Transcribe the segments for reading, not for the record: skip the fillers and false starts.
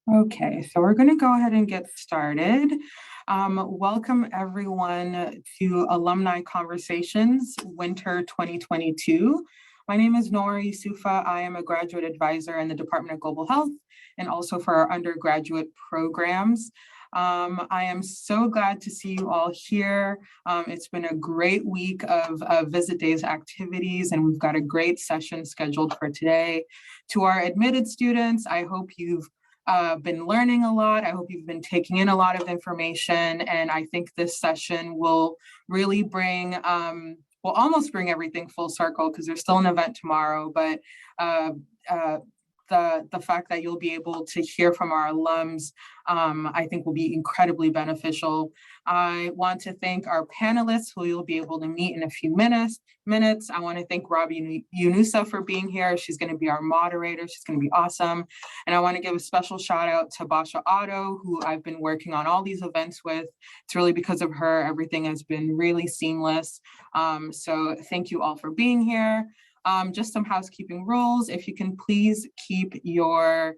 Okay, so we're going to go ahead and get started. Welcome everyone to Alumni Conversations Winter 2022. My name is Noor Yusufa. I am a graduate advisor in the Department of Global Health and also for our undergraduate programs. I am so glad to see you all here. It's been a great week of Visit Days activities, and we've got a great session scheduled for today. To our admitted students, I hope you've been learning a lot. I hope you've been taking in a lot of information, and I think this session will really bring, will almost bring everything full circle because there's still an event tomorrow, but the fact that you'll be able to hear from our alums, I think will be incredibly beneficial. I want to thank our panelists who you'll be able to meet in a few minutes. I want to thank Rabi Yunusa for being here. She's going to be our moderator. She's going to be awesome. And I want to give a special shout out to Basha Otto, who I've been working on all these events with. It's really because of her, everything has been really seamless. So thank you all for being here. Just some housekeeping rules. If you can please keep your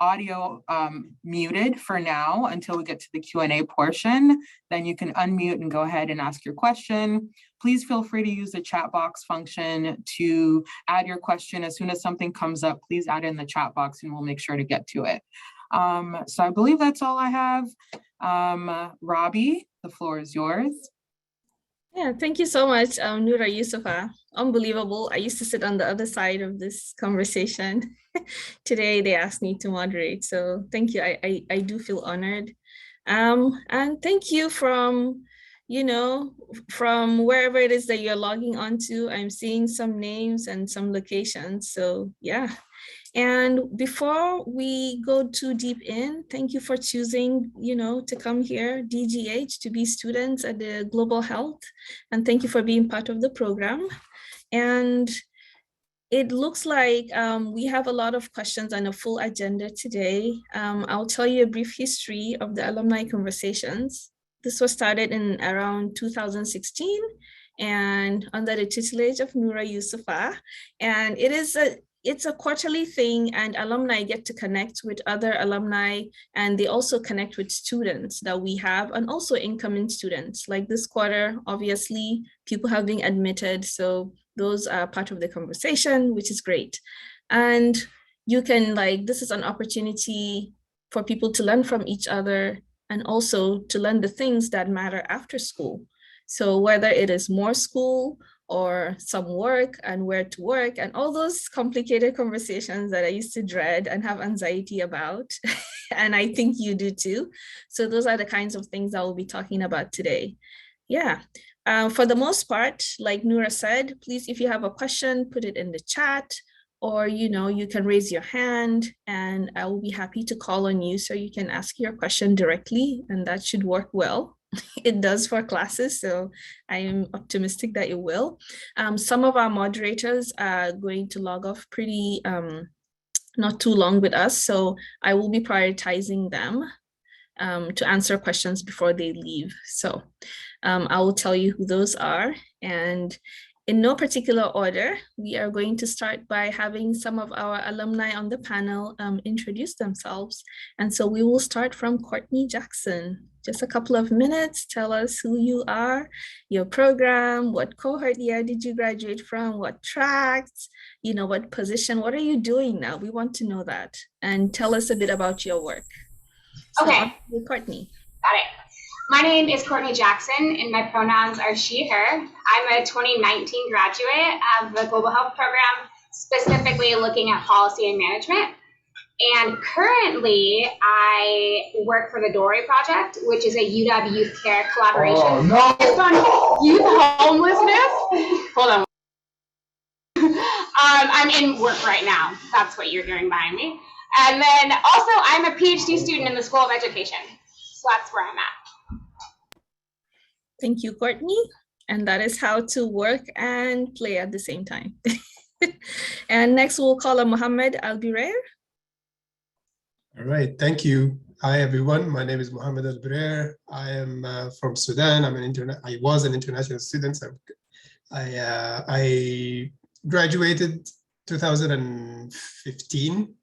audio muted for now until we get to the Q&A portion. Then you can unmute and go ahead and ask your question. Please feel free to use the chat box function to add your question. As soon as something comes up, please add it in the chat box and we'll make sure to get to it. So I believe that's all I have. Rabi, the floor is yours. Yeah, thank you so much, Noura Yusufa. Unbelievable. I used to sit on the other side of this conversation. Today, they asked me to moderate. So thank you. I do feel honored. And thank you from, from wherever it is that you're logging onto. I'm seeing some names and some locations. So yeah. And before we go too deep in, thank you for choosing, to come here, DGH, to be students at the Global Health. And thank you for being part of the program. And it looks like we have a lot of questions and a full agenda today. I'll tell you a brief history of the alumni conversations. This was started in around 2016 and under the tutelage of Noura Yusufa. And it's a quarterly thing, and alumni get to connect with other alumni, and they also connect with students that we have, and also incoming students. Like this quarter, obviously, people have been admitted, so those are part of the conversation, which is great. And you can, this is an opportunity for people to learn from each other, and also to learn the things that matter after school. So whether it is more school, or some work and where to work and all those complicated conversations that I used to dread and have anxiety about. And I think you do too. So those are the kinds of things that we'll be talking about today. Yeah, for the most part, like Noura said, please, if you have a question, put it in the chat, or, you can raise your hand and I will be happy to call on you so you can ask your question directly, and that should work well. It does for classes, so I am optimistic that it will. Some of our moderators are going to log off pretty not too long with us, so I will be prioritizing them to answer questions before they leave. So I will tell you who those are, and in no particular order, we are going to start by having some of our alumni on the panel introduce themselves. And so we will start from Courtney Jackson. Just a couple of minutes, tell us who you are, your program, what cohort year did you graduate from, what tracks, what position, what are you doing now? We want to know that. And tell us a bit about your work. So okay. Courtney. Got it. My name is Courtney Jackson, and my pronouns are she, her. I'm a 2019 graduate of the Global Health Program, specifically looking at policy and management. And currently, I work for the Dory Project, which is a UW Youth Care collaboration. Oh, no. It's on youth homelessness. Hold on. I'm in work right now. That's what you're hearing behind me. And then also, I'm a PhD student in the School of Education. So that's where I'm at. Thank you, Courtney. And that is how to work and play at the same time. And next we'll call on Mohamed Albirair. All right, thank you. Hi, everyone. My name is Mohamed Albirair. I am from Sudan. I was an international student. I graduated 2015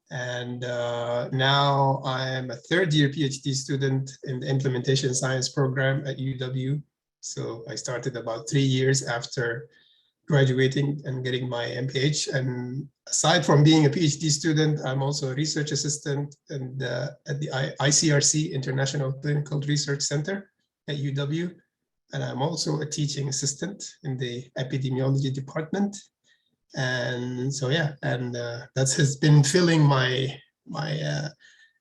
And now I'm a third-year PhD student in the implementation science program at UW. So I started about 3 years after graduating and getting my MPH. And aside from being a PhD student, I'm also a research assistant at the ICRC, International Clinical Research Center at UW. And I'm also a teaching assistant in the epidemiology department. And so, yeah, and that has been filling my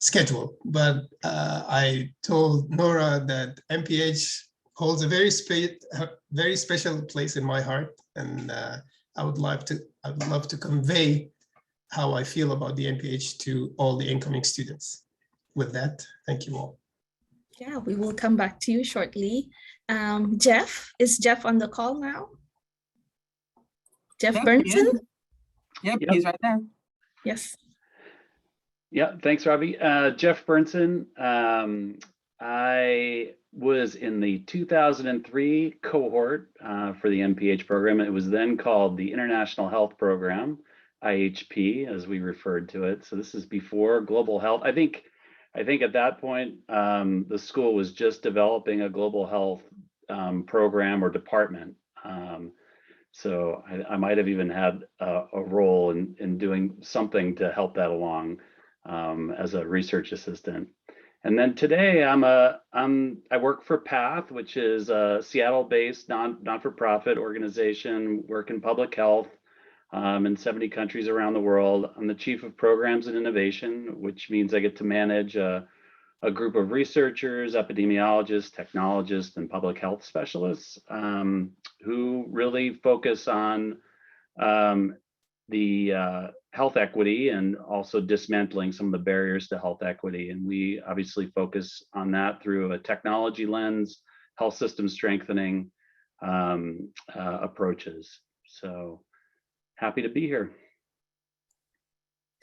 schedule. But I told Nora that MPH holds a very special place in my heart, and I would love to convey how I feel about the MPH to all the incoming students. With that, thank you all. Yeah, we will come back to you shortly. Jeff, is Jeff on the call now? Jeff Bernson? Yep, he's right there. Yes. Yeah, thanks, Rabi. Jeff Bernson. I was in the 2003 cohort for the MPH program. It was then called the International Health Program, IHP, as we referred to it. So this is before global health. I think at that point, the school was just developing a global health program or department. So I might have even had a role in doing something to help that along as a research assistant. And then today I work for PATH, which is a Seattle-based not-for-profit organization, work in public health in 70 countries around the world. I'm the chief of programs and innovation, which means I get to manage a group of researchers, epidemiologists, technologists, and public health specialists who really focus on the health equity and also dismantling some of the barriers to health equity. And we obviously focus on that through a technology lens, health system strengthening approaches. So happy to be here.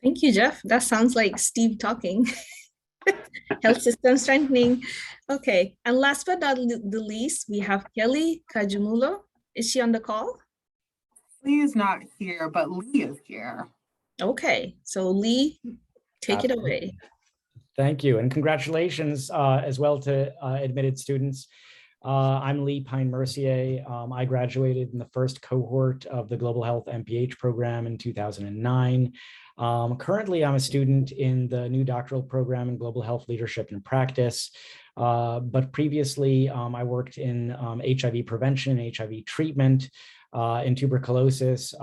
Thank you, Jeff. That sounds like Steve talking. Health system strengthening. Okay, and last but not the least, we have Kelly Kajumulo. Is she on the call? Lee is not here, but Lee is here. Okay, so Lee, take it away. Thank you, and congratulations as well to admitted students. I'm Lee-Pyne Mercier. I graduated in the first cohort of the Global Health MPH program in 2009. Currently, I'm a student in the new doctoral program in Global Health Leadership and Practice. But previously, I worked in HIV prevention, HIV treatment, in tuberculosis,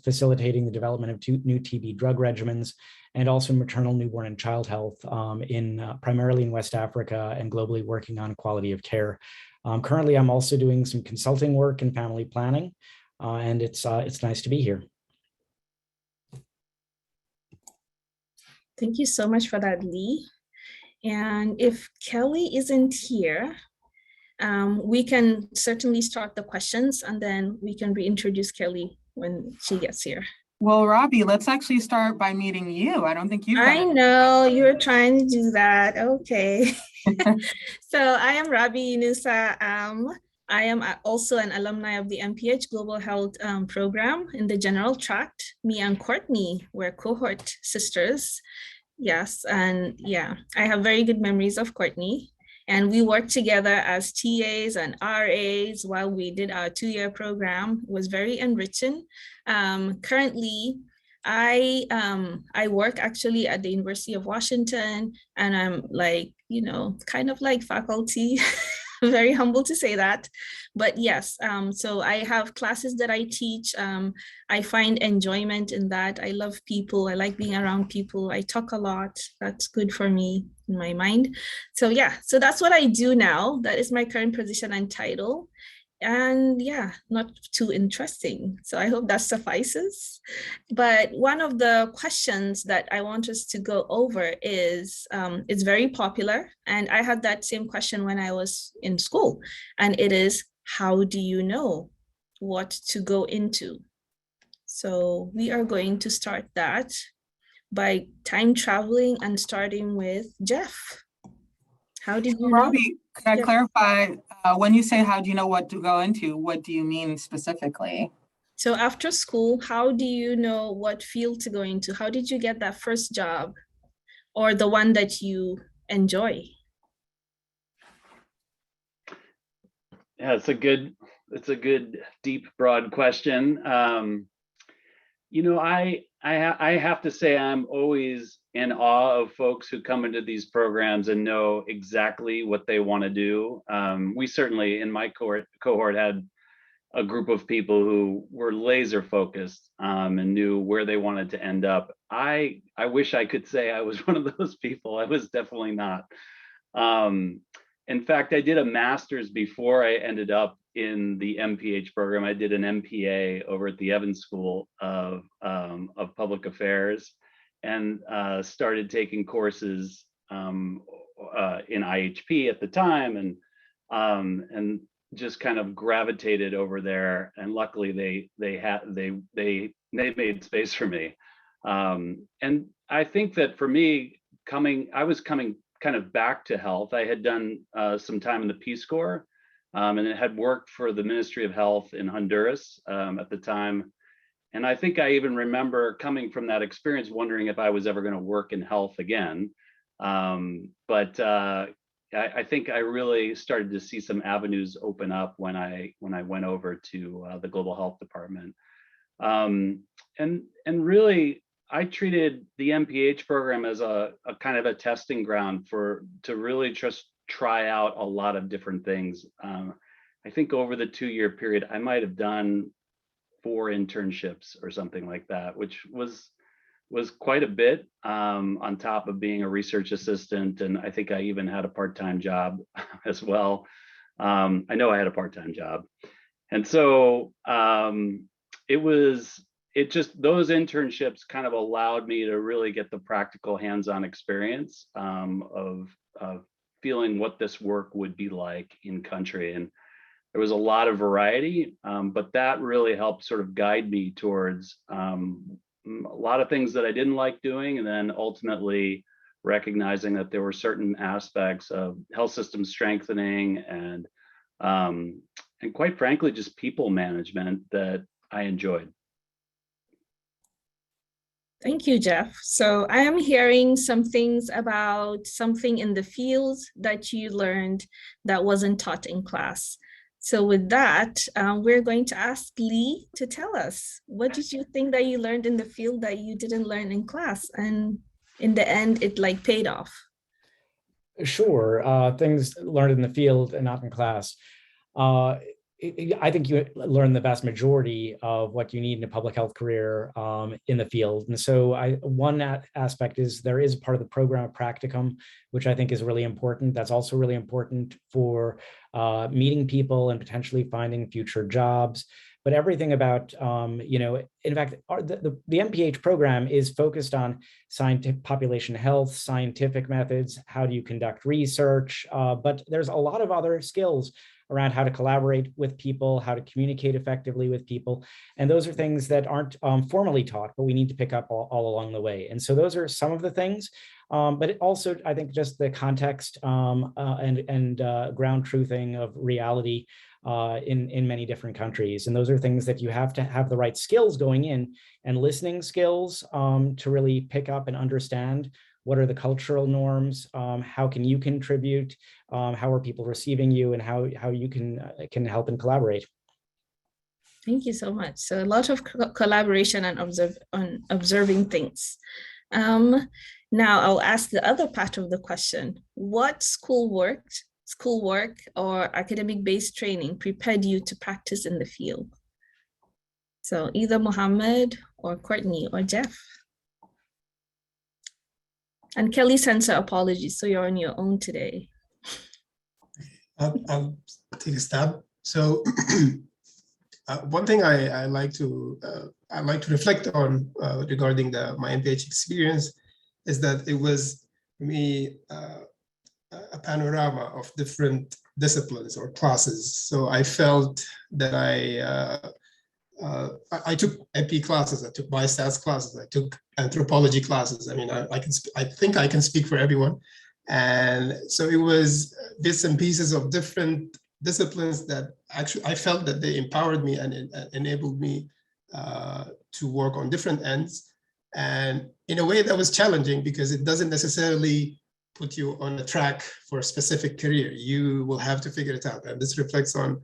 facilitating the development of new TB drug regimens, and also maternal, newborn, and child health primarily in West Africa and globally working on quality of care. Currently, I'm also doing some consulting work in family planning, and it's nice to be here. Thank you so much for that, Lee. And if Kelly isn't here, we can certainly start the questions and then we can reintroduce Kelly when she gets here. Well, Rabi, let's actually start by meeting you. I don't think you've I know you're trying to do that. Okay. So I am Rabi Yunusa. I am also an alumni of the MPH Global Health program in the general tract. Me and Courtney were cohort sisters. Yes, and yeah, I have very good memories of Courtney. And we worked together as TAs and RAs while we did our 2-year program. It was very enriching. Currently, I work actually at the University of Washington, and I'm like, you know, kind of like faculty. Very humble to say that, but yes, so I have classes that I teach. I find enjoyment in that. I love people. I like being around people. I talk a lot. That's good for me in my mind. So yeah, so that's what I do now. That is my current position and title. And yeah, not too interesting. So I hope that suffices. But one of the questions that I want us to go over is, it's very popular. And I had that same question when I was in school. And it is, how do you know what to go into? So we are going to start that by time traveling and starting with Jeff. How did you know? Rabi, could I clarify, when you say how do you know what to go into, what do you mean specifically? So after school, how do you know what field to go into? How did you get that first job or the one that you enjoy? Yeah, it's a good, deep, broad question. I have to say I'm always in awe of folks who come into these programs and know exactly what they want to do. We certainly, in my cohort, had a group of people who were laser focused and knew where they wanted to end up. I wish I could say I was one of those people. I was definitely not. In fact, I did a master's before I ended up in the MPH program. I did an MPA over at the Evans School of Public Affairs, and started taking courses in IHP at the time, and just kind of gravitated over there. And luckily, they made space for me. And I think that for me, I was coming kind of back to health. I had done some time in the Peace Corps, and it had worked for the Ministry of Health in Honduras at the time. And I think I even remember coming from that experience wondering if I was ever going to work in health again. But I think I really started to see some avenues open up when I went over to the Global Health Department. And really, I treated the MPH program as a kind of a testing ground to really just try out a lot of different things. I think over the 2-year period, I might have done 4 internships or something like that, which was quite a bit on top of being a research assistant. And I think I even had a part-time job as well. I know I had a part-time job. And so those internships kind of allowed me to really get the practical hands-on experience of feeling what this work would be like in country. And there was a lot of variety, but that really helped sort of guide me towards a lot of things that I didn't like doing, and then ultimately recognizing that there were certain aspects of health system strengthening and quite frankly, just people management that I enjoyed. Thank you, Jeff. So I am hearing some things about something in the field that you learned that wasn't taught in class. So with that, we're going to ask Lee to tell us, what did you think that you learned in the field that you didn't learn in class? And in the end, it like paid off. Sure, things learned in the field and not in class. I think you learn the vast majority of what you need in a public health career in the field. And so one aspect is there is part of the program of practicum, which I think is really important. That's also really important for meeting people and potentially finding future jobs. But everything about, in fact, the MPH program is focused on scientific population health, scientific methods, how do you conduct research, but there's a lot of other skills around how to collaborate with people, how to communicate effectively with people. And those are things that aren't formally taught, but we need to pick up all along the way. And so those are some of the things, but it also, I think, just the context and ground truthing of reality in many different countries. And those are things that you have to have the right skills going in, and listening skills to really pick up and understand what are the cultural norms, how can you contribute, how are people receiving you, and how you can help and collaborate. Thank you so much. So a lot of collaboration and observing things. Now I'll ask the other part of the question. What schoolwork or academic-based training prepared you to practice in the field? So either Mohamed or Courtney or Jeff. And Kelly sends her apologies, so you're on your own today. I'll take a stab. So one thing I like to reflect on regarding my MPH experience is that it was, for me, a panorama of different disciplines or classes. So I felt that I took MP classes, I took biostats classes, I took anthropology classes. I mean, I think I can speak for everyone. And so it was bits and pieces of different disciplines that actually I felt that they empowered me and enabled me to work on different ends. And in a way that was challenging because it doesn't necessarily put you on a track for a specific career. You will have to figure it out. And this reflects on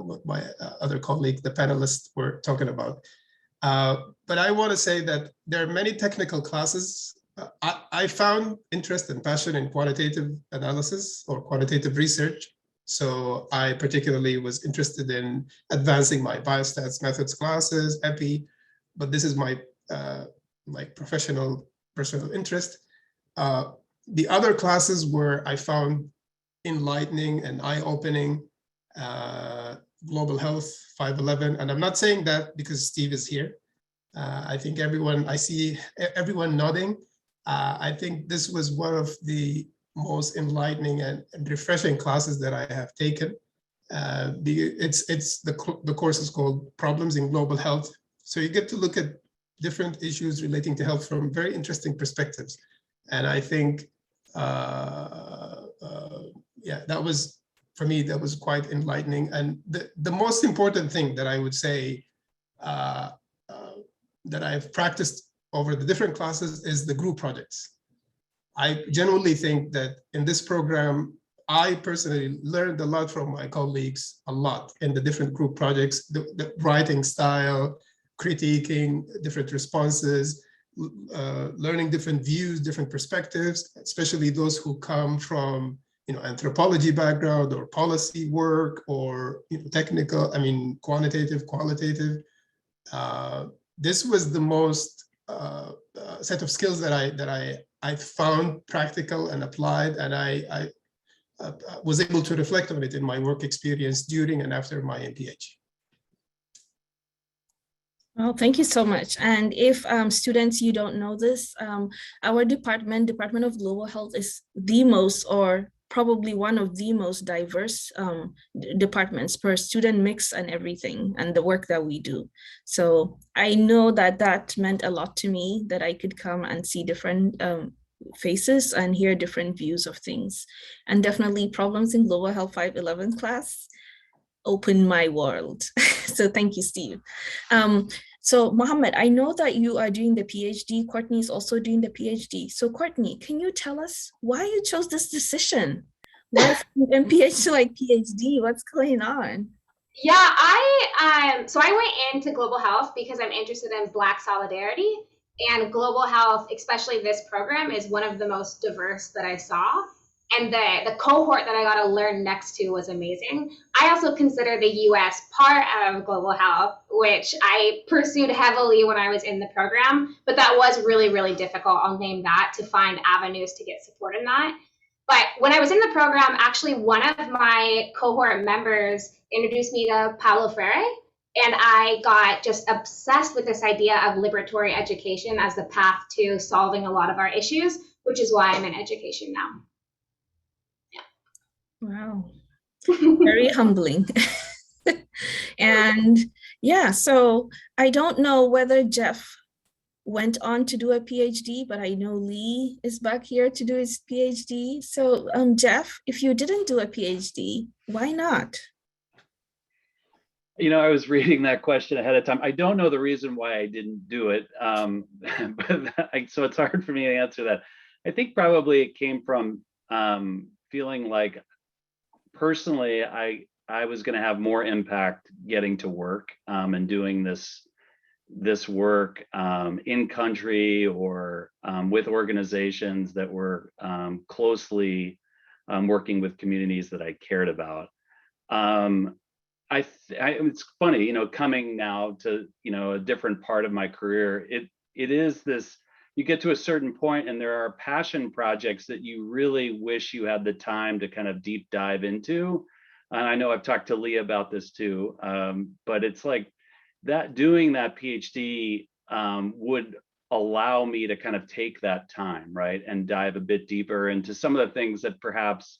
what my other colleague, the panelists, were talking about. But I want to say that there are many technical classes. I found interest and passion in quantitative analysis or quantitative research. So I particularly was interested in advancing my biostats methods classes, EPI, but this is my personal interest. The other classes where I found enlightening and eye-opening, global health 511, and I'm not saying that because Steve is here. I think I see everyone nodding. I think this was one of the most enlightening and refreshing classes that I have taken. The course is called Problems in Global Health. So you get to look at different issues relating to health from very interesting perspectives. And I think, that was, for me, that was quite enlightening. And the most important thing that I would say that I've practiced over the different classes is the group projects. I genuinely think that in this program, I personally learned a lot from my colleagues, a lot in the different group projects, the writing style, critiquing different responses, learning different views, different perspectives, especially those who come from anthropology background or policy work or technical, quantitative, qualitative. This was the most set of skills that I found practical and applied, and I was able to reflect on it in my work experience during and after my MPH. Well, thank you so much. And if students, you don't know this, our Department of Global Health is the most, or probably one of the most diverse departments per student mix and everything, and the work that we do. So I know that meant a lot to me, that I could come and see different faces and hear different views of things. And definitely Problems in Global Health 511 class opened my world. So thank you, Steve. So Mohamed, I know that you are doing the PhD. Courtney is also doing the PhD. So Courtney, can you tell us why you chose this decision? Why from MPH to PhD? What's going on? Yeah, so I went into global health because I'm interested in Black solidarity, and global health, especially this program, is one of the most diverse that I saw. And the cohort that I got to learn next to was amazing. I also consider the US part of global health, which I pursued heavily when I was in the program, but that was really, really difficult. I'll name that, to find avenues to get support in that. But when I was in the program, actually one of my cohort members introduced me to Paulo Freire, and I got just obsessed with this idea of liberatory education as the path to solving a lot of our issues, which is why I'm in education now. Wow, very humbling. And yeah, so I don't know whether Jeff went on to do a PhD, but I know Lee is back here to do his PhD. So Jeff, if you didn't do a PhD, why not? I was reading that question ahead of time. I don't know the reason why I didn't do it, so it's hard for me to answer that. I think probably it came from feeling like personally, I was going to have more impact getting to work and doing this work in country or with organizations that were closely working with communities that I cared about. It's funny, coming now to a different part of my career. It is this. You get to a certain point and there are passion projects that you really wish you had the time to kind of deep dive into. And I know I've talked to Lee about this too, but it's like that doing that PhD would allow me to kind of take that time, right? And dive a bit deeper into some of the things that perhaps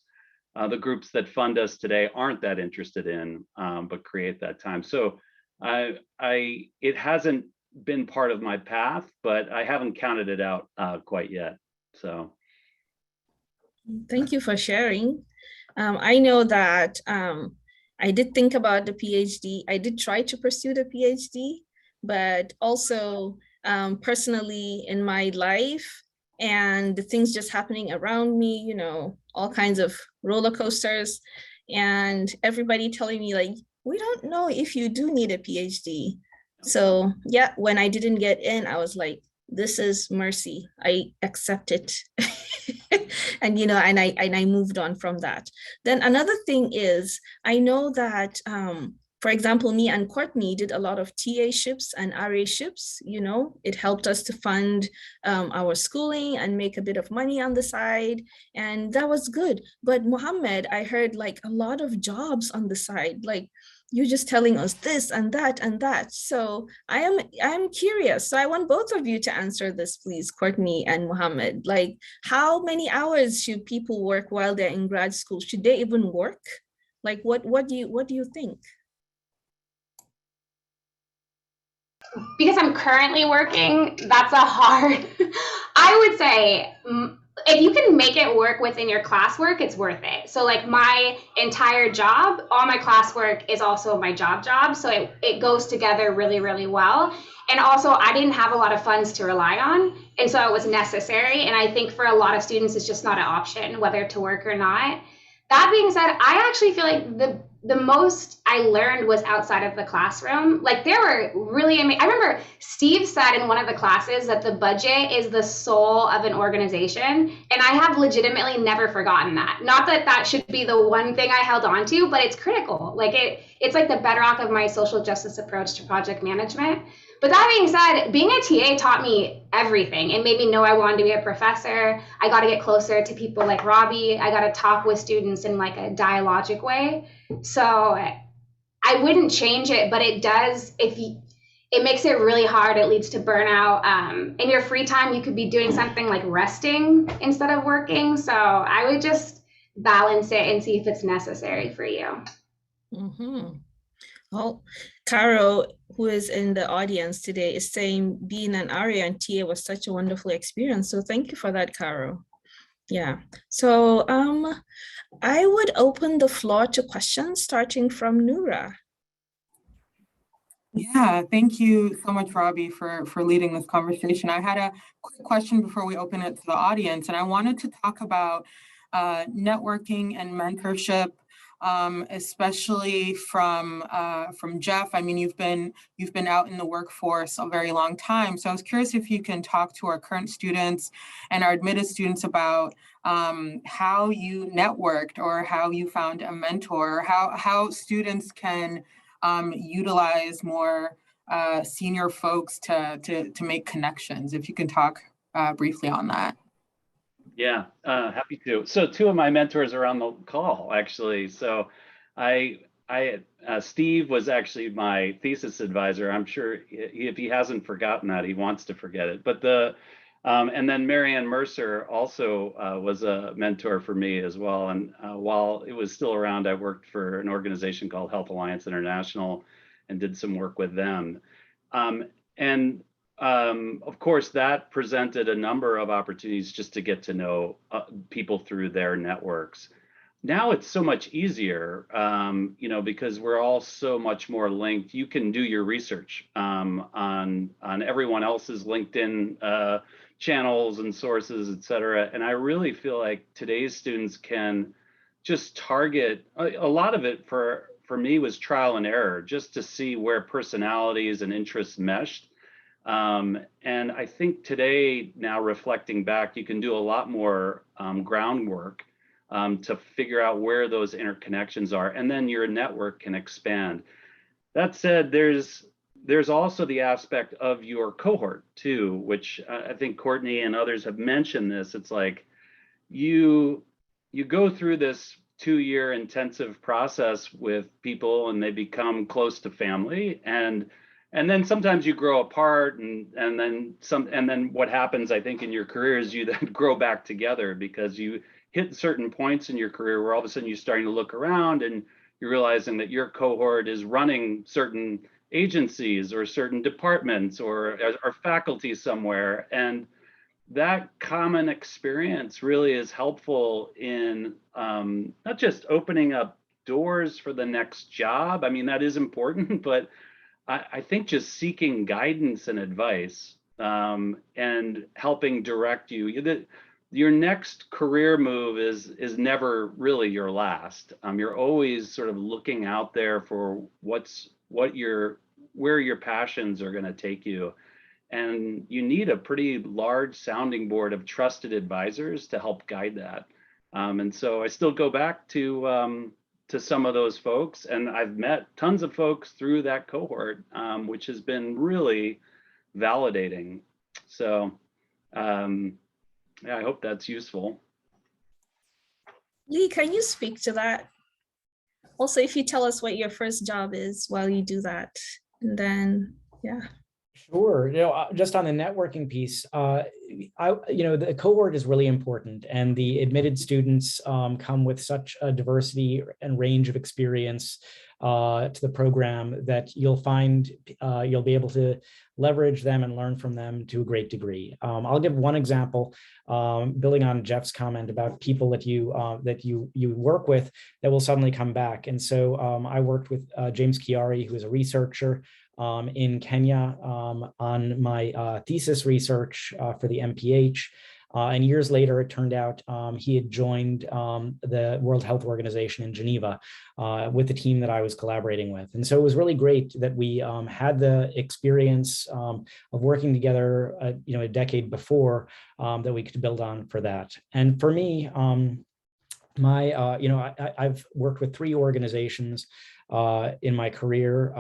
the groups that fund us today aren't that interested in, but create that time. So it hasn't been part of my path, but I haven't counted it out quite yet. So thank you for sharing. I know that I did think about the PhD. I did try to pursue the PhD, but also personally in my life and the things just happening around me, you know, all kinds of roller coasters, and everybody telling me like, we don't know if you do need a PhD. So yeah, when I didn't get in, I was like, this is mercy. I accept it. And you know, and I moved on from that. Then another thing is, I know that for example, me and Courtney did a lot of TA-ships and RA-ships. You know, it helped us to fund our schooling and make a bit of money on the side, and that was good. But Mohamed, I heard like a lot of jobs on the side, like you're just telling us this and that and that. So I'm curious. So I want both of you to answer this, please, Courtney and Mohamed. Like, how many hours should people work while they're in grad school? Should they even work? Like, what do you think? Because I'm currently working, that's a hard, I would say, if you can make it work within your classwork, it's worth it. So like my entire job, all my classwork is also my job. So it goes together really, really well. And also I didn't have a lot of funds to rely on. And so it was necessary. And I think for a lot of students, it's just not an option, whether to work or not. That being said, I actually feel like the most I learned was outside of the classroom. Like there were really amazing, I remember Steve said in one of the classes that the budget is the soul of an organization. And I have legitimately never forgotten that. Not that that should be the one thing I held on to, but it's critical. Like it's like the bedrock of my social justice approach to project management. But that being said, being a TA taught me everything. It made me know I wanted to be a professor. I got to get closer to people like Rabi. I got to talk with students in like a dialogic way. So I wouldn't change it, but it does, it makes it really hard. It leads to burnout. In your free time, you could be doing something like resting instead of working. So I would just balance it and see if it's necessary for you. Mm-hmm. Well, Caro, who is in the audience today, is saying being an RA and TA was such a wonderful experience. So thank you for that, Caro. Yeah. So I would open the floor to questions, starting from Noura. Yeah, thank you so much, Rabi, for leading this conversation. I had a quick question before we open it to the audience, and I wanted to talk about networking and mentorship, especially from Jeff. I mean, you've been out in the workforce a very long time, so I was curious if you can talk to our current students and our admitted students about how you networked or how you found a mentor, how students can utilize more senior folks to make connections. If you can talk briefly on that. Yeah, happy to. So two of my mentors are on the call, actually. So Steve was actually my thesis advisor. I'm sure if he hasn't forgotten that, he wants to forget it. But and then Marianne Mercer also was a mentor for me as well. And while it was still around, I worked for an organization called Health Alliance International and did some work with them. Of course, that presented a number of opportunities just to get to know people through their networks. Now it's so much easier, you know, because we're all so much more linked. You can do your research on everyone else's LinkedIn channels and sources, et cetera. And I really feel like today's students can just target, a lot of it for me was trial and error, just to see where personalities and interests meshed. And I think today, now reflecting back, you can do a lot more groundwork to figure out where those interconnections are, and then your network can expand. That said, there's also the aspect of your cohort too, which I think Courtney and others have mentioned this. It's like you go through this 2-year intensive process with people and they become close to family, and then sometimes you grow apart, and then what happens, I think, in your career is you then grow back together, because you hit certain points in your career where all of a sudden you're starting to look around and you're realizing that your cohort is running certain agencies or certain departments or faculty somewhere. And that common experience really is helpful in not just opening up doors for the next job. I mean, that is important, but I think just seeking guidance and advice and helping direct you. Your next career move is never really your last. You're always sort of looking out there for where your passions are going to take you. And you need a pretty large sounding board of trusted advisors to help guide that. And so I still go back to some of those folks, and I've met tons of folks through that cohort, which has been really validating. So yeah, I hope that's useful. Lee, can you speak to that? Also, if you tell us what your first job is while you do that, and then, yeah. Sure. Just on the networking piece, the cohort is really important, and the admitted students come with such a diversity and range of experience to the program that you'll find you'll be able to leverage them and learn from them to a great degree. I'll give one example, building on Jeff's comment about people that you work with that will suddenly come back. And so I worked with James Chiari, who is a researcher in Kenya on my thesis research for the MPH. And years later, it turned out he had joined the World Health Organization in Geneva with the team that I was collaborating with. And so it was really great that we had the experience of working together, a decade before that we could build on for that. And for me, I've worked with 3 organizations in my career,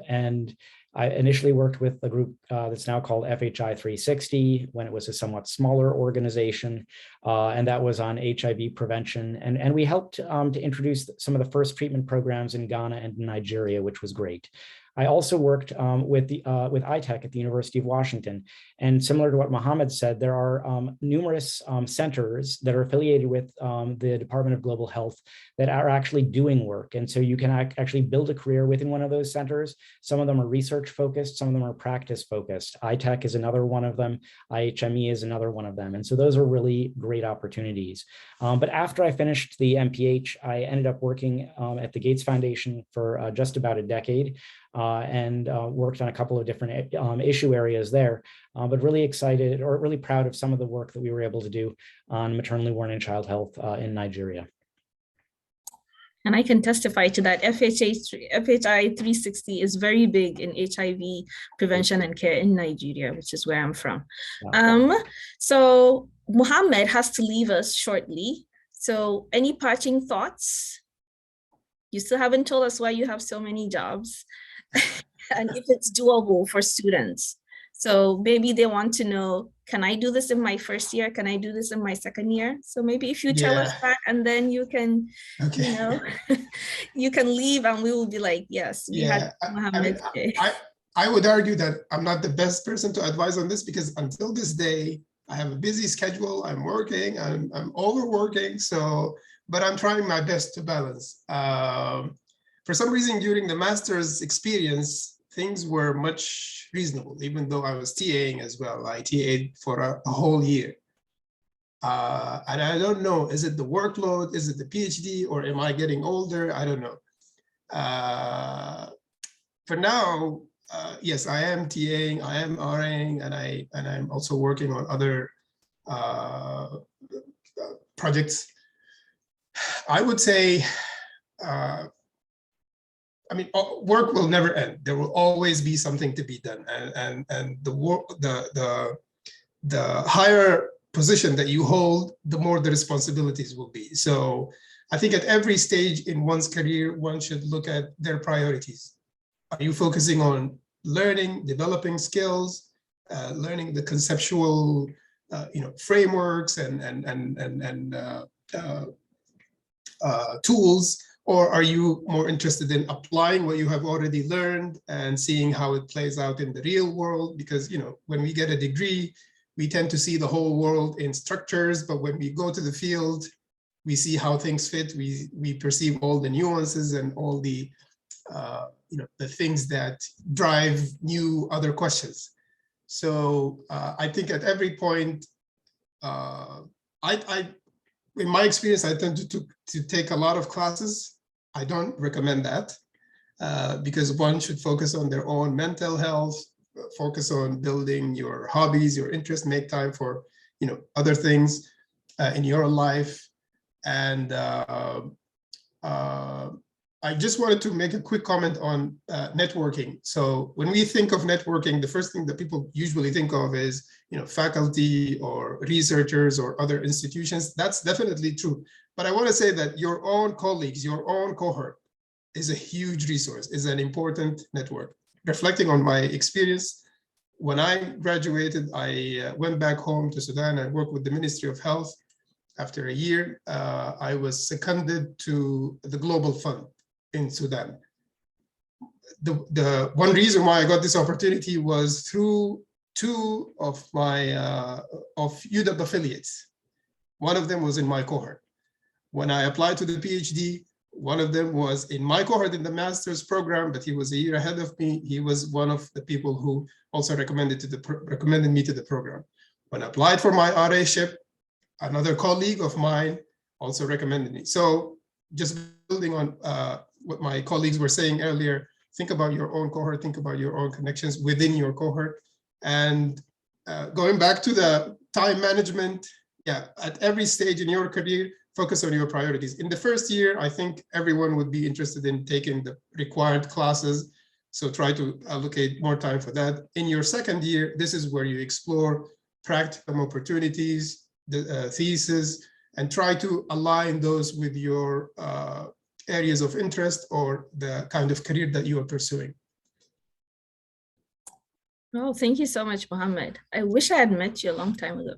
and I initially worked with a group that's now called FHI 360 when it was a somewhat smaller organization, and that was on HIV prevention. And we helped to introduce some of the first treatment programs in Ghana and Nigeria, which was great. I also worked with ITech at the University of Washington. And similar to what Mohamed said, there are numerous centers that are affiliated with the Department of Global Health that are actually doing work. And so you can actually build a career within one of those centers. Some of them are research focused, some of them are practice focused. ITech is another one of them. IHME is another one of them. And so those are really great opportunities. But after I finished the MPH, I ended up working at the Gates Foundation for just about a decade. And worked on a couple of different issue areas there, but really excited or really proud of some of the work that we were able to do on maternally born and child health in Nigeria. And I can testify to that. FHI 360 is very big in HIV prevention and care in Nigeria, which is where I'm from. So Mohamed has to leave us shortly. So any parting thoughts? You still haven't told us why you have so many jobs. And if it's doable for students. So maybe they want to know, can I do this in my first year? Can I do this in my second year? So maybe if you tell us that, and then you can, you can leave and we will be like, yes, we had Mohamed today. I would argue that I'm not the best person to advise on this, because until this day, I have a busy schedule. I'm working, I'm overworking. So, but I'm trying my best to balance. For some reason, during the master's experience, things were much reasonable, even though I was TAing as well. I TA'd for a whole year. And I don't know, is it the workload? Is it the PhD? Or am I getting older? I don't know. For now, yes, I am TAing, I am RAing, and I'm also working on other projects. I would say, I mean, work will never end. There will always be something to be done, and the higher position that you hold, the more the responsibilities will be. So I think at every stage in one's career, one should look at their priorities. Are you focusing on learning, developing skills, learning the conceptual, frameworks and tools? Or are you more interested in applying what you have already learned and seeing how it plays out in the real world? Because, when we get a degree, we tend to see the whole world in structures, but when we go to the field, we see how things fit. We perceive all the nuances and all the, the things that drive new other questions. So I think at every point, in my experience, I tend to take a lot of classes. I don't recommend that. because one should focus on their own mental health, focus on building your hobbies, your interests, make time for other things in your life. And I just wanted to make a quick comment on networking. So when we think of networking, the first thing that people usually think of is faculty or researchers or other institutions. That's definitely true. But I want to say that your own colleagues, your own cohort is a huge resource, is an important network. Reflecting on my experience, when I graduated, I went back home to Sudan and worked with the Ministry of Health. After a year, I was seconded to the Global Fund in Sudan. The one reason why I got this opportunity was through two of my of UW affiliates. One of them was in my cohort. When I applied to the PhD, one of them was in my cohort in the master's program, but he was a year ahead of me. He was one of the people who also recommended me to the program. When I applied for my RA-ship, another colleague of mine also recommended me. So just building on what my colleagues were saying earlier, think about your own cohort, think about your own connections within your cohort. And going back to the time management, yeah, at every stage in your career, focus on your priorities. In the first year, I think everyone would be interested in taking the required classes. So try to allocate more time for that. In your second year, this is where you explore practicum opportunities, the thesis, and try to align those with your areas of interest or the kind of career that you are pursuing. Oh, thank you so much, Mohamed. I wish I had met you a long time ago.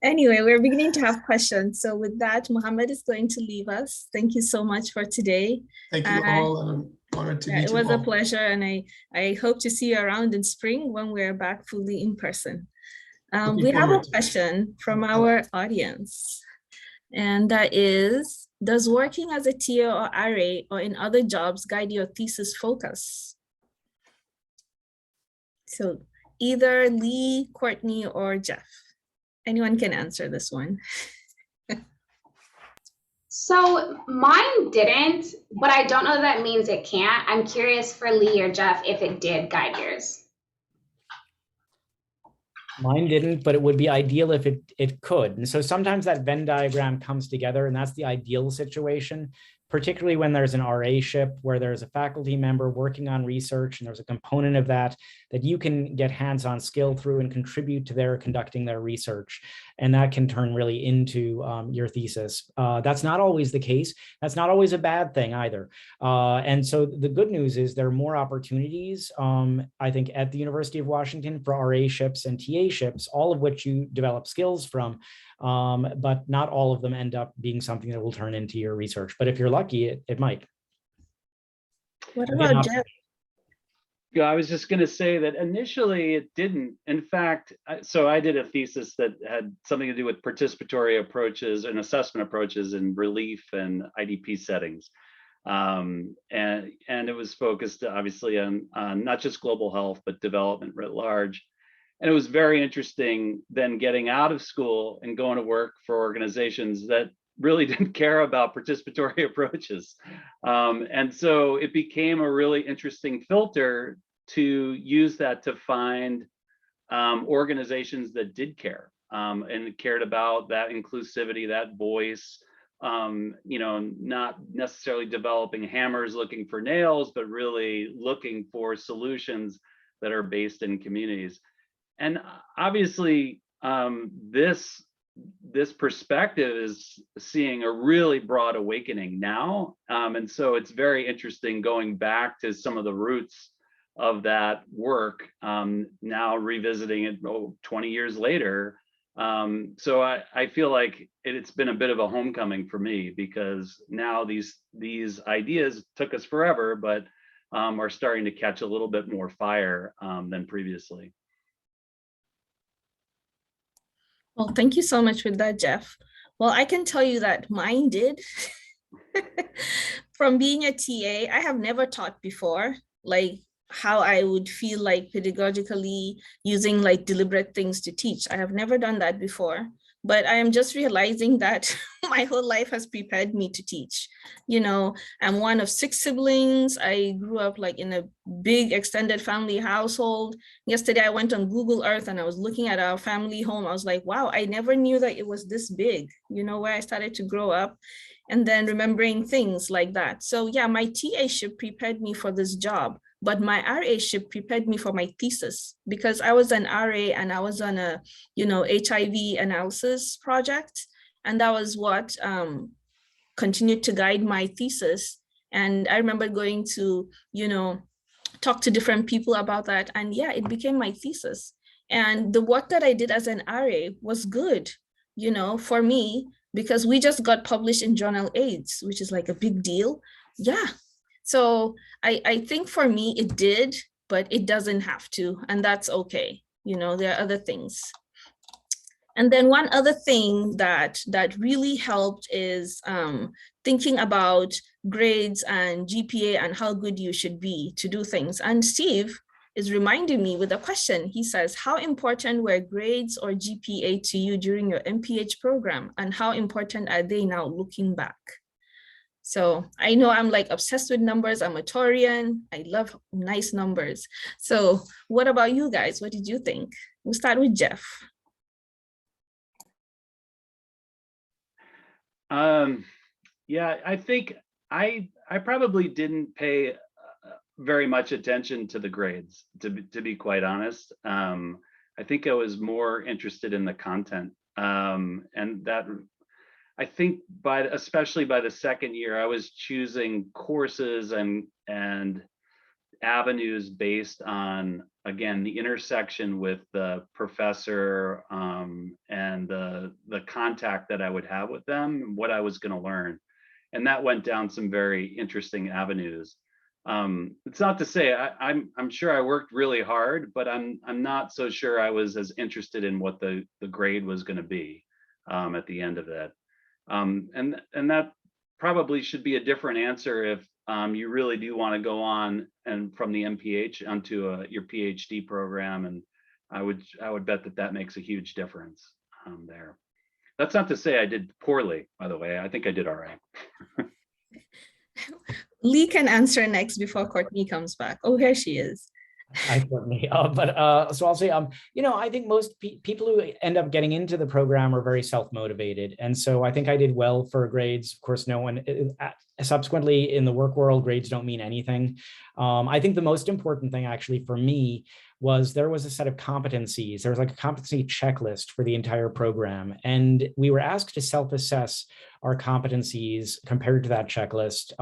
Anyway, we're beginning to have questions. So with that, Mohamed is going to leave us. Thank you so much for today. Thank you all. And I'm honored to meet you all. It was a pleasure. And I hope to see you around in spring when we're back fully in person. We have a question from our audience. And that is, does working as a TA or RA or in other jobs guide your thesis focus? So either Lee, Courtney, or Jeff. Anyone can answer this one. So mine didn't, but I don't know that means it can't. I'm curious for Lee or Jeff if it did guide yours. Mine didn't, but it would be ideal if it could. And so sometimes that Venn diagram comes together, and that's the ideal situation, particularly when there's an RA-ship where there's a faculty member working on research and there's a component of that you can get hands-on skill through and contribute to their conducting their research. And that can turn really into your thesis. That's not always the case. That's not always a bad thing either. And so the good news is there are more opportunities, I think, at the University of Washington for RA-ships and TA-ships, all of which you develop skills from. But not all of them end up being something that will turn into your research. But if you're lucky, it might. What about Jeff? Yeah, I was just going to say that initially it didn't. In fact, so I did a thesis that had something to do with participatory approaches and assessment approaches in relief and IDP settings. And it was focused obviously on not just global health, but development writ large. And it was very interesting then getting out of school and going to work for organizations that really didn't care about participatory approaches. And so it became a really interesting filter to use that to find organizations that did care and cared about that inclusivity, that voice, not necessarily developing hammers looking for nails, but really looking for solutions that are based in communities. And obviously, this perspective is seeing a really broad awakening now. And so it's very interesting going back to some of the roots of that work, now revisiting it 20 years later. So I feel like it's been a bit of a homecoming for me, because now these ideas took us forever, but are starting to catch a little bit more fire than previously. Well, thank you so much for that, Jeff. Well, I can tell you that mine did. From being a TA, I have never taught before, like how I would feel like pedagogically using like deliberate things to teach. I have never done that before. but I am just realizing that my whole life has prepared me to teach. You know, I'm one of 6 siblings. I grew up like in a big extended family household. Yesterday, I went on Google Earth and I was looking at our family home. I was like, wow, I never knew that it was this big, you know, where I started to grow up and then remembering things like that. So yeah, my TA-ship prepared me for this job, but my RA-ship prepared me for my thesis because I was an RA and I was on a, you know, HIV analysis project. And that was what continued to guide my thesis. And I remember going to, you know, talk to different people about that. And yeah, it became my thesis. And the work that I did as an RA was good, you know, for me, because we just got published in Journal AIDS, which is like a big deal. Yeah. So I think for me, it did, but it doesn't have to, and that's okay. You know, there are other things. And then one other thing that really helped is thinking about grades and GPA and how good you should be to do things. And Steve is reminding me with a question. He says, how important were grades or GPA to you during your MPH program? And how important are they now looking back? So I know I'm like obsessed with numbers. I'm a Taurian. I love nice numbers. So what about you guys? What did you think? We'll start with Jeff. Yeah, I think I probably didn't pay very much attention to the grades, to be quite honest. I think I was more interested in the content, and that I think especially by the second year, I was choosing courses and avenues based on, again, the intersection with the professor and the contact that I would have with them and what I was going to learn. And that went down some very interesting avenues. It's not to say I'm sure I worked really hard, but I'm not so sure I was as interested in what the grade was going to be at the end of that. And that probably should be a different answer if you really do want to go on and from the MPH onto your PhD program. And I would bet that makes a huge difference there. That's not to say I did poorly, by the way. I think I did all right. Lee can answer next before Courtney comes back. Oh, here she is. Hi, Courtney. So I'll say, you know, I think most people who end up getting into the program are very self-motivated. And so I think I did well for grades. Of course, no one, subsequently in the work world, grades don't mean anything. I think the most important thing actually for me was there was a set of competencies. There was like a competency checklist for the entire program. And we were asked to self-assess our competencies compared to that checklist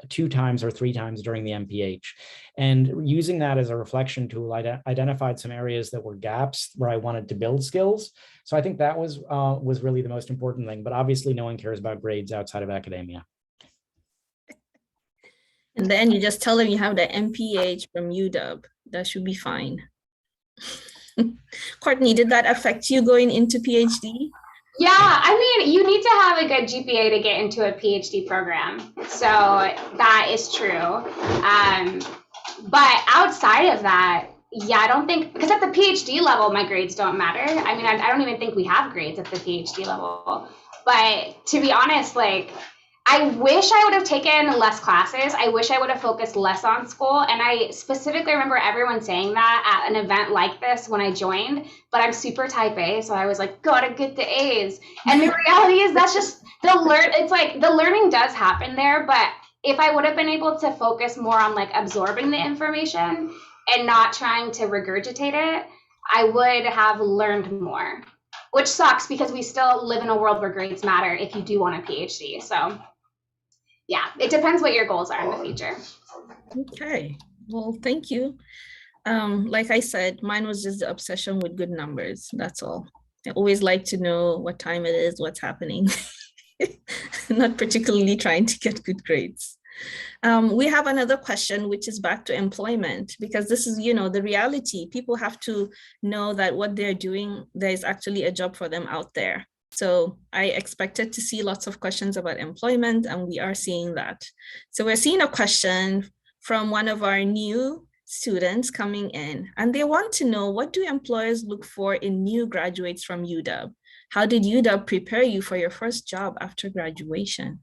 2 times or 3 times during the MPH. And using that as a reflection tool, I identified some areas that were gaps where I wanted to build skills. So I think that was really the most important thing. But obviously no one cares about grades outside of academia. And then you just tell them you have the MPH from UW. That should be fine. Courtney, did that affect you going into PhD? Yeah, I mean, you need to have a good GPA to get into a PhD program. So that is true. But outside of that, yeah, I don't think, because at the PhD level, my grades don't matter. I mean, I don't even think we have grades at the PhD level. But to be honest, like, I wish I would have taken less classes. I wish I would have focused less on school. And I specifically remember everyone saying that at an event like this when I joined, but I'm super type A. So I was like, gotta get the A's. And the reality is that's just it's like the learning does happen there. But if I would have been able to focus more on like absorbing the information and not trying to regurgitate it, I would have learned more, which sucks because we still live in a world where grades matter if you do want a PhD. So yeah, it depends what your goals are in the future. Okay, well, thank you. Like I said, mine was just the obsession with good numbers. That's all. I always like to know what time it is, what's happening. Not particularly trying to get good grades. We have another question, which is back to employment, because this is, you know, the reality. People have to know that what they're doing, there's actually a job for them out there. So I expected to see lots of questions about employment, and we are seeing that. So we're seeing a question from one of our new students coming in, and they want to know, what do employers look for in new graduates from UW? How did UW prepare you for your first job after graduation?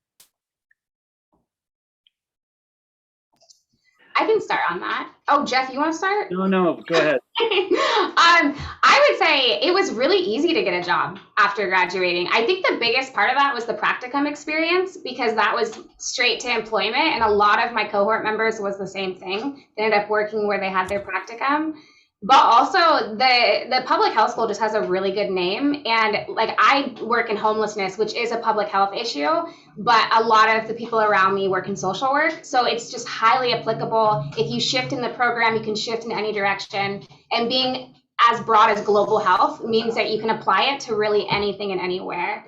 I can start on that. Oh, Jeff, you want to start? No, go ahead. I would say it was really easy to get a job after graduating. I think the biggest part of that was the practicum experience, because that was straight to employment, and a lot of my cohort members was the same thing. They ended up working where they had their practicum. But also the public health school just has a really good name. And like, I work in homelessness, which is a public health issue, but a lot of the people around me work in social work. So it's just highly applicable. If you shift in the program, you can shift in any direction. And being as broad as global health means that you can apply it to really anything and anywhere.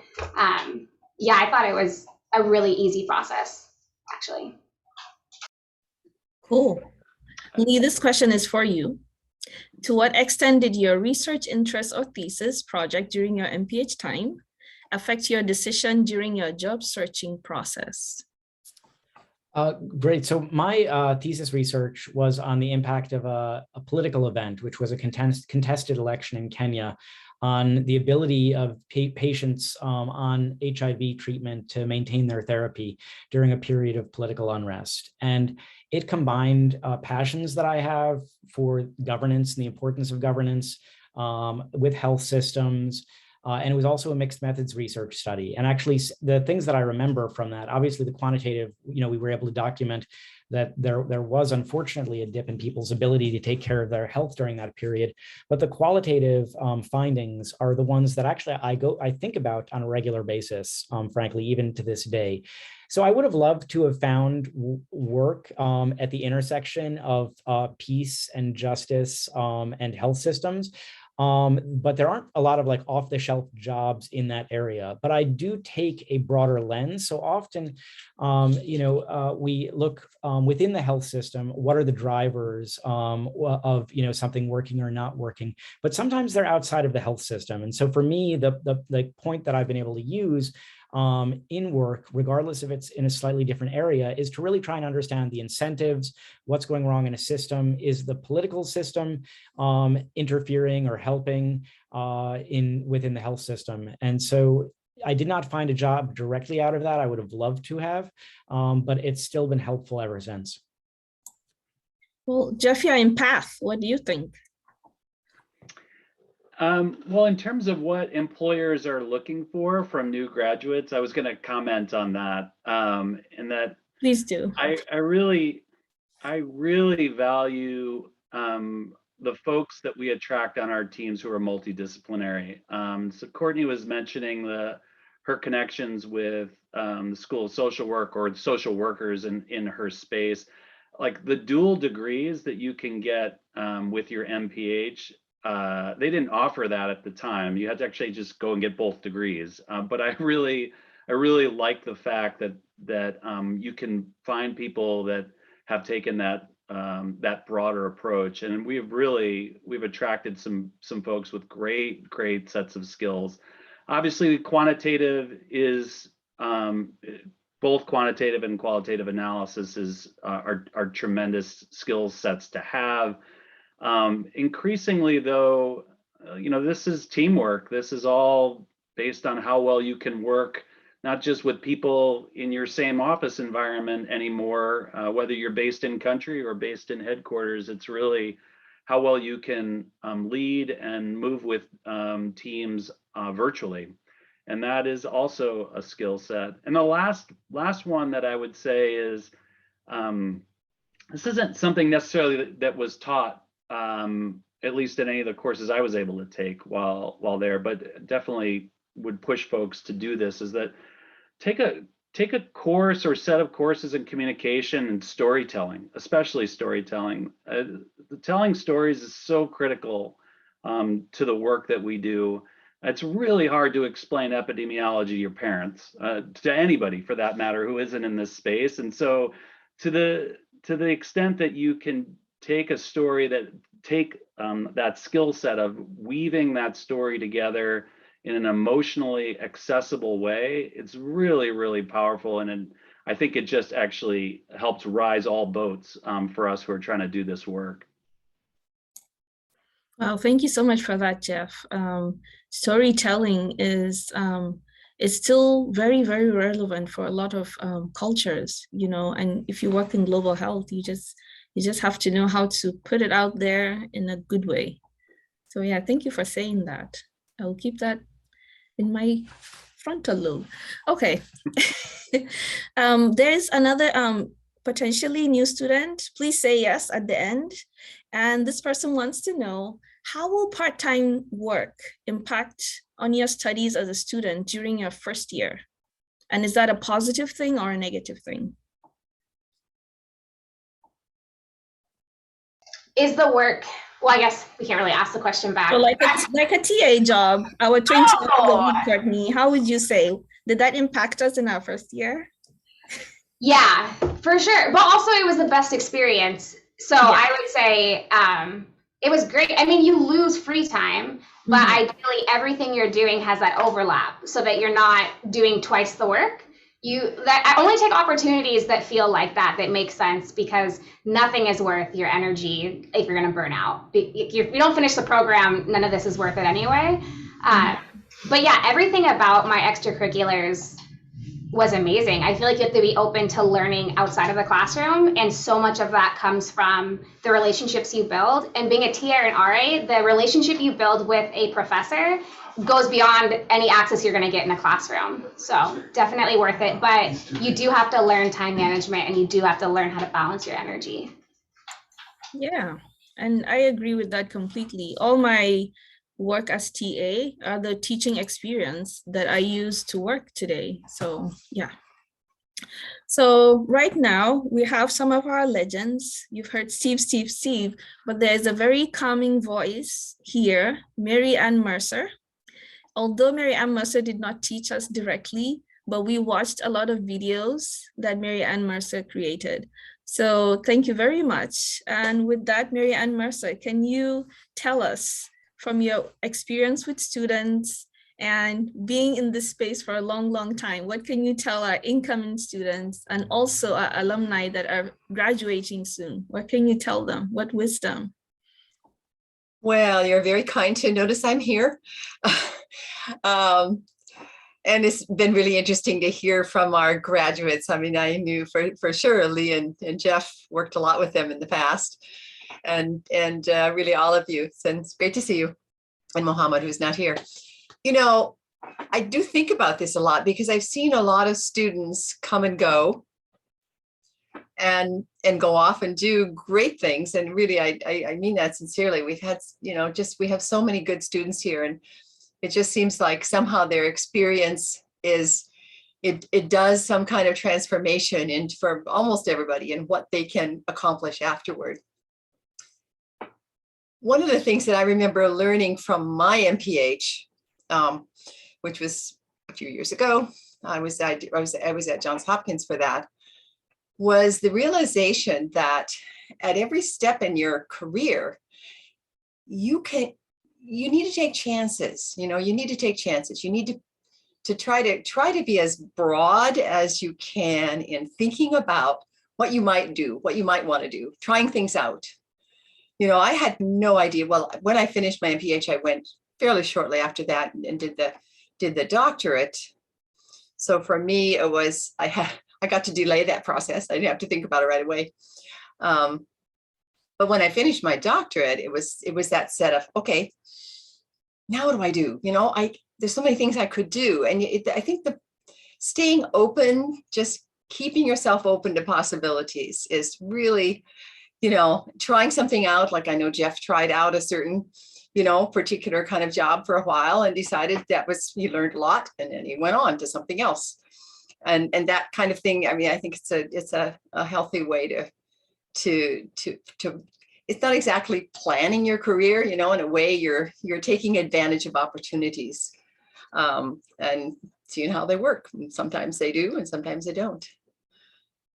Yeah, I thought it was a really easy process, actually. Cool. Lee, this question is for you. To what extent did your research interest or thesis project during your MPH time affect your decision during your job searching process? Great. So my thesis research was on the impact of a political event, which was a contested election in Kenya, on the ability of patients on HIV treatment to maintain their therapy during a period of political unrest. And it combined passions that I have for governance and the importance of governance with health systems. And it was also a mixed methods research study. And actually, the things that I remember from that, obviously the quantitative, we were able to document that there was unfortunately a dip in people's ability to take care of their health during that period. But the qualitative findings are the ones that actually I think about on a regular basis, frankly, even to this day. So I would have loved to have found work at the intersection of peace and justice and health systems. But there aren't a lot of like off-the-shelf jobs in that area. But I do take a broader lens. So often, we look within the health system. What are the drivers of something working or not working? But sometimes they're outside of the health system. And so for me, the point that I've been able to use in work, regardless if it's in a slightly different area, is to really try and understand the incentives, what's going wrong in a system. Is the political system interfering or helping within the health system? And so I did not find a job directly out of that. I would have loved to have, but it's still been helpful ever since. Well, Jeff, you're in PATH. What do you think? Well, in terms of what employers are looking for from new graduates, I was going to comment on that. And that, please do. I really value the folks that we attract on our teams who are multidisciplinary. So Courtney was mentioning her connections with the School of Social Work or social workers in her space. Like the dual degrees that you can get with your MPH. They didn't offer that at the time. You had to actually just go and get both degrees. But I really like the fact that you can find people that have taken that broader approach, and we've attracted some folks with great sets of skills. Obviously, quantitative is both quantitative and qualitative analysis are tremendous skill sets to have. Increasingly, though, this is teamwork. This is all based on how well you can work, not just with people in your same office environment anymore, whether you're based in country or based in headquarters. It's really how well you can lead and move with teams virtually. And that is also a skill set. And the last one that I would say is, this isn't something necessarily that was taught, at least in any of the courses I was able to take while there, but definitely would push folks to do this, is that take a course or set of courses in communication and storytelling, especially storytelling. Telling stories is so critical to the work that we do. It's really hard to explain epidemiology to your parents, to anybody for that matter, who isn't in this space. And so to the extent that you can take a story that skill set of weaving that story together in an emotionally accessible way, it's really powerful. And I think it just actually helps rise all boats for us who are trying to do this work. Wow, thank you so much for that, Jeff. Storytelling is still very, very relevant for a lot of cultures, you know, and if you work in global health, you just have to know how to put it out there in a good way. So yeah, thank you for saying that. I will keep that in my frontal lobe. Okay. There's another potentially new student. Please say yes at the end. And this person wants to know, how will part-time work impact on your studies as a student during your first year? And is that a positive thing or a negative thing? Is the work, well, I guess we can't really ask the question back. So like a TA job, our 20 Courtney, how would you say, did that impact us in our first year? Yeah, for sure. But also it was the best experience. So yeah. I would say it was great. I mean, you lose free time, but ideally everything you're doing has that overlap so that you're not doing twice the work. I only take opportunities that feel like that make sense, because nothing is worth your energy if you're going to burn out. If you don't finish the program, none of this is worth it anyway. But yeah, everything about my extracurriculars was amazing. I feel like you have to be open to learning outside of the classroom, and so much of that comes from the relationships you build. And being a TA or an RA, the relationship you build with a professor goes beyond any access you're going to get in a classroom. So definitely worth it, but you do have to learn time management, and you do have to learn how to balance your energy. Yeah, and I agree with that completely. All my work as TA are the teaching experience that I use to work today. So yeah. So right now we have some of our legends. You've heard Steve, but there's a very calming voice here, Mary-Ann Mercer. Although Mary-Ann Mercer did not teach us directly, but we watched a lot of videos that Mary-Ann Mercer created. So thank you very much. And with that, Mary-Ann Mercer, can you tell us, from your experience with students and being in this space for a long, long time, what can you tell our incoming students and also our alumni that are graduating soon? What can you tell them? What wisdom? Well, you're very kind to notice I'm here. And it's been really interesting to hear from our graduates. I mean, I knew for sure Lee and Jeff worked a lot with them in the past. And really all of you. It's great to see you, and Mohamed, who's not here. You know, I do think about this a lot because I've seen a lot of students come and go and go off and do great things. And really, I mean that sincerely. We've had, you know, we have so many good students here, and it just seems like somehow their experience it does some kind of transformation for almost everybody and what they can accomplish afterward. One of the things that I remember learning from my MPH, which was a few years ago, I was at Johns Hopkins for that, was the realization that at every step in your career, you need to take chances. You know, you need to take chances. You need to try to be as broad as you can in thinking about what you might do, what you might want to do, trying things out. You know, I had no idea. Well, when I finished my MPH, I went fairly shortly after that and did the doctorate. So for me, it was, I got to delay that process. I didn't have to think about it right away. But when I finished my doctorate, it was that set of, okay, now what do I do? You know, there's so many things I could do. And I think the staying open, just keeping yourself open to possibilities is really, you know, trying something out. Like I know Jeff tried out a certain, you know, particular kind of job for a while and decided he learned a lot, and then he went on to something else. And that kind of thing. I mean, I think it's a healthy way to it's not exactly planning your career, you know, in a way you're taking advantage of opportunities and seeing how they work. And sometimes they do, and sometimes they don't.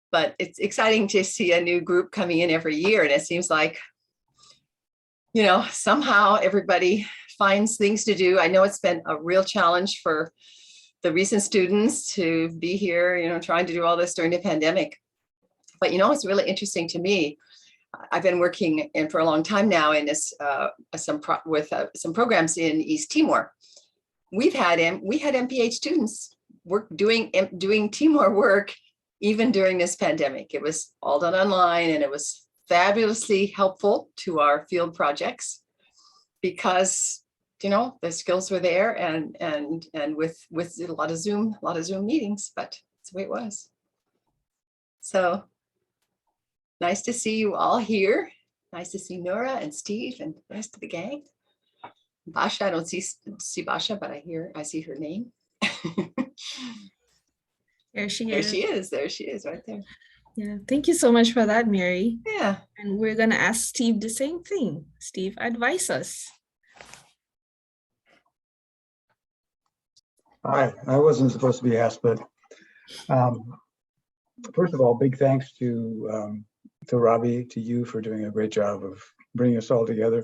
But it's exciting to see a new group coming in every year. And it seems like, you know, somehow everybody finds things to do. I know it's been a real challenge for the recent students to be here, you know, trying to do all this during the pandemic. But, you know, it's really interesting to me. I've been working for a long time now in this some programs in East Timor. We had MPH students doing Timor work even during this pandemic. It was all done online, and it was fabulously helpful to our field projects because the skills were there, and with a lot of Zoom meetings, but that's the way it was. So nice to see you all here. Nice to see Nora and Steve and the rest of the gang. Basha, I don't see Basha, but I see her name. There she There is. she is. There she is, right there. Yeah, thank you so much for that, Mary. Yeah. And we're gonna ask Steve the same thing. Steve, advise us. Hi, I wasn't supposed to be asked, but first of all, big thanks to Rabi, to you for doing a great job of bringing us all together,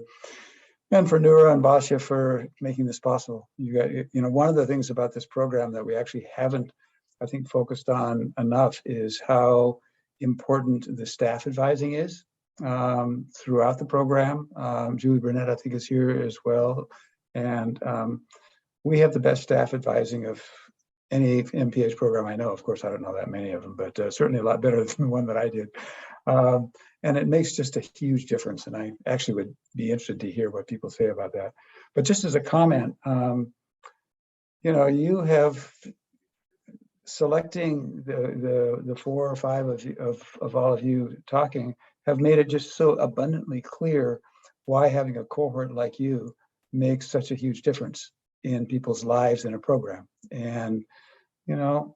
and for Noura and Basha for making this possible. One of the things about this program that we actually haven't, I think, focused on enough is how important the staff advising is throughout the program. Julie Burnett, I think, is here as well, and we have the best staff advising of any MPH program I know. Of course, I don't know that many of them, but certainly a lot better than the one that I did. And it makes just a huge difference. And I actually would be interested to hear what people say about that. But just as a comment, you have selecting the 4 or 5 of all of you talking have made it just so abundantly clear why having a cohort like you makes such a huge difference in people's lives in a program. And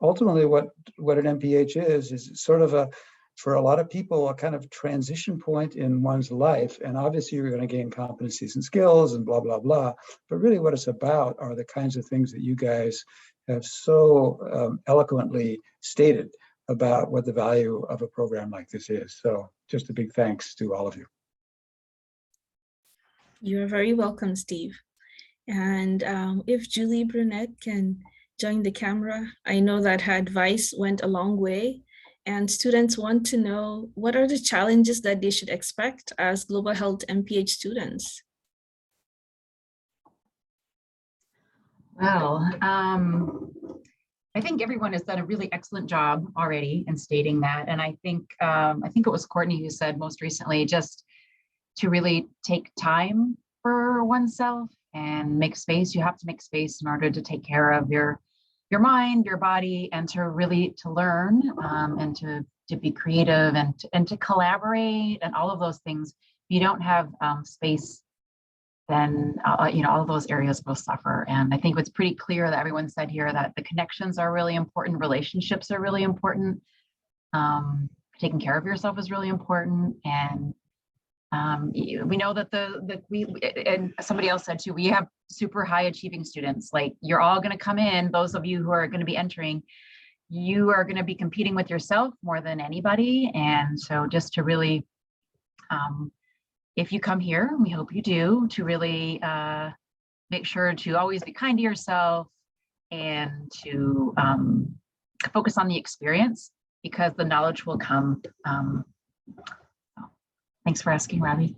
ultimately what an MPH is sort of for a lot of people, a kind of transition point in one's life. And obviously you're going to gain competencies and skills and blah, blah, blah. But really what it's about are the kinds of things that you guys have so eloquently stated about what the value of a program like this is. So just a big thanks to all of you. You're very welcome, Steve. And if Julie Burnett can join the camera, I know that her advice went a long way, and students want to know what are the challenges that they should expect as global health MPH students? Well, I think everyone has done a really excellent job already in stating that. And I think it was Courtney who said most recently, just to really take time for oneself and make space. You have to make space in order to take care of your mind, your body, and to really learn and to be creative and to collaborate and all of those things. If you don't have space, then all of those areas will suffer. And I think it's pretty clear that everyone said here that the connections are really important, relationships are really important, taking care of yourself is really important, and we know that and somebody else said too, we have super high achieving students. Like, you're all going to come in, those of you who are going to be entering, you are going to be competing with yourself more than anybody. And so just to really, if you come here, we hope you do, to really make sure to always be kind to yourself and to focus on the experience, because the knowledge will come. Thanks for asking, Rabi.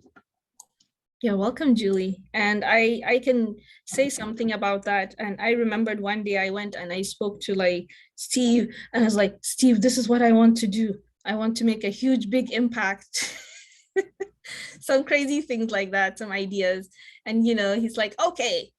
You're welcome, Julie. And I can say something about that. And I remembered one day I went and I spoke to Steve, and I was like, Steve, this is what I want to do. I want to make a huge, big impact. Some crazy things like that, some ideas. And, he's like, okay.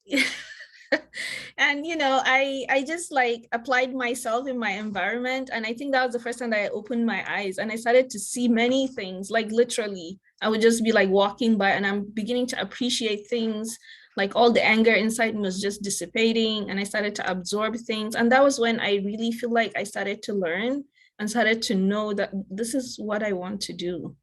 And, I just applied myself in my environment. And I think that was the first time that I opened my eyes and I started to see many things, literally. I would just be walking by and I'm beginning to appreciate things, all the anger inside me was just dissipating, and I started to absorb things. And that was when I really feel like I started to learn and started to know that this is what I want to do.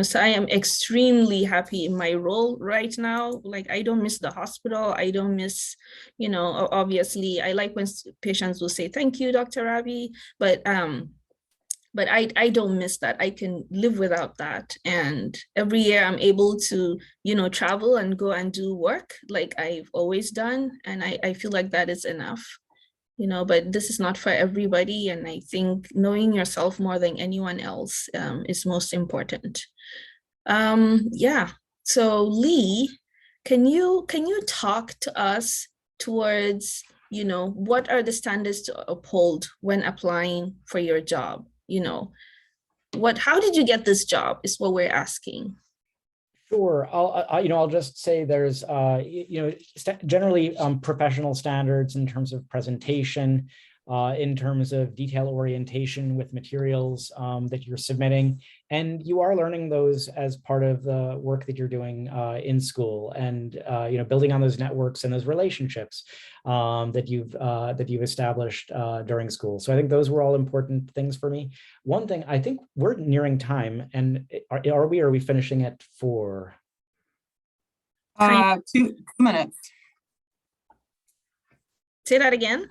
So I am extremely happy in my role right now. I don't miss the hospital. I don't miss, obviously I like when patients will say, thank you, Dr. Rabi, but I don't miss that. I can live without that. And every year I'm able to, travel and go and do work like I've always done. And I feel like that is enough. But this is not for everybody. And I think knowing yourself more than anyone else is most important. Yeah. So Lee, can you talk to us towards, what are the standards to uphold when applying for your job? How did you get this job is what we're asking. Sure. I'll just say there's, generally professional standards in terms of presentation, in terms of detail orientation with materials that you're submitting. And you are learning those as part of the work that you're doing in school, and building on those networks and those relationships that you've established during school. So I think those were all important things for me. One thing, I think we're nearing time, and are we finishing at 4? 2 minutes. Say that again.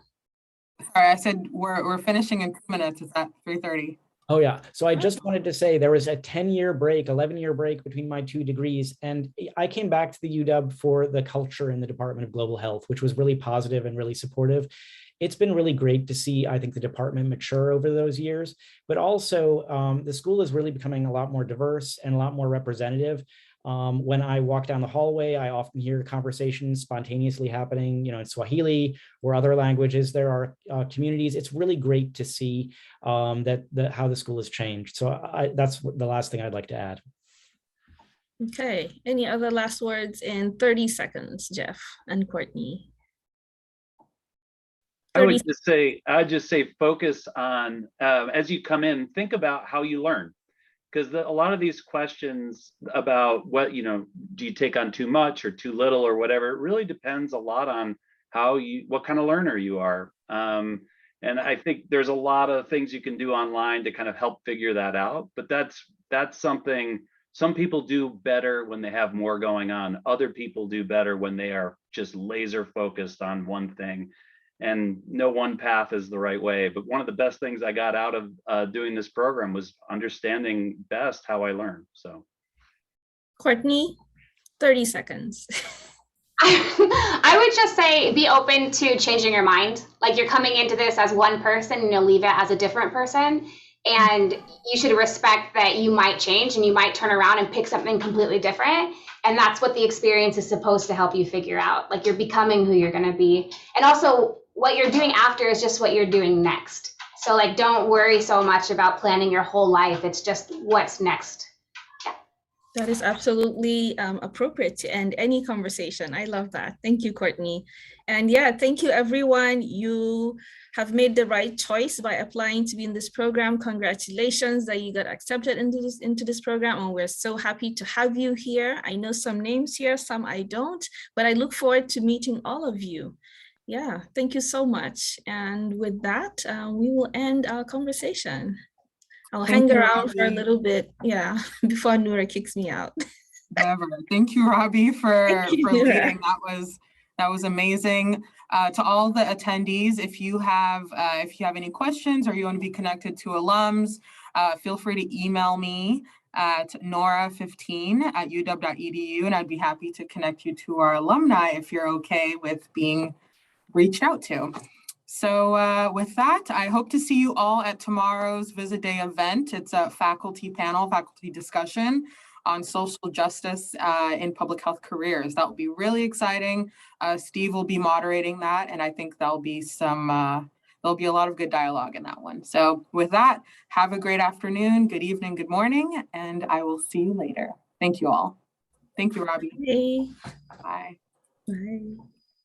Sorry, I said we're finishing in 2 minutes. It's at 3:30. Oh yeah. So I just wanted to say there was a 10-year break, 11-year break between my 2 degrees. And I came back to the UW for the culture in the Department of Global Health, which was really positive and really supportive. It's been really great to see, I think, the department mature over those years, but also the school is really becoming a lot more diverse and a lot more representative. When I walk down the hallway, I often hear conversations spontaneously happening, in Swahili or other languages. There are communities. It's really great to see how the school has changed. So that's the last thing I'd like to add. Okay. Any other last words in 30 seconds, Jeff and Courtney? I'd just say focus on, as you come in, think about how you learn. Because a lot of these questions about what, do you take on too much or too little or whatever, it really depends a lot on what kind of learner you are. And I think there's a lot of things you can do online to kind of help figure that out. But that's something some people do better when they have more going on. Other people do better when they are just laser focused on one thing. And no one path is the right way. But one of the best things I got out of doing this program was understanding best how I learn. So, Courtney, 30 seconds. I would just say be open to changing your mind. Like, you're coming into this as one person and you'll leave it as a different person. And you should respect that you might change and you might turn around and pick something completely different. And that's what the experience is supposed to help you figure out. Like, you're becoming who you're going to be. And also, what you're doing after is just what you're doing next. So, like, don't worry so much about planning your whole life. It's just what's next. Yeah. That is absolutely appropriate to end any conversation. I love that. Thank you, Courtney. And yeah, thank you, everyone. You have made the right choice by applying to be in this program. Congratulations that you got accepted into this program, and we're so happy to have you here. I know some names here, some I don't, but I look forward to meeting all of you. Yeah, thank you so much. And with that, we will end our conversation. I'll hang around for a little bit, before Noura kicks me out. Never. Thank you, Rabi, for leading. That was amazing. To all the attendees, if you have any questions or you want to be connected to alums, feel free to email me at nora15@uw.edu, and I'd be happy to connect you to our alumni if you're okay with being reached out to. So with that, I hope to see you all at tomorrow's Visit Day event. It's a faculty discussion on social justice in public health careers. That will be really exciting. Steve will be moderating that, and I think there'll be a lot of good dialogue in that one. So with that, have a great afternoon, good evening, good morning, and I will see you later. Thank you all. Thank you, Rabi. Hey. Bye. Bye.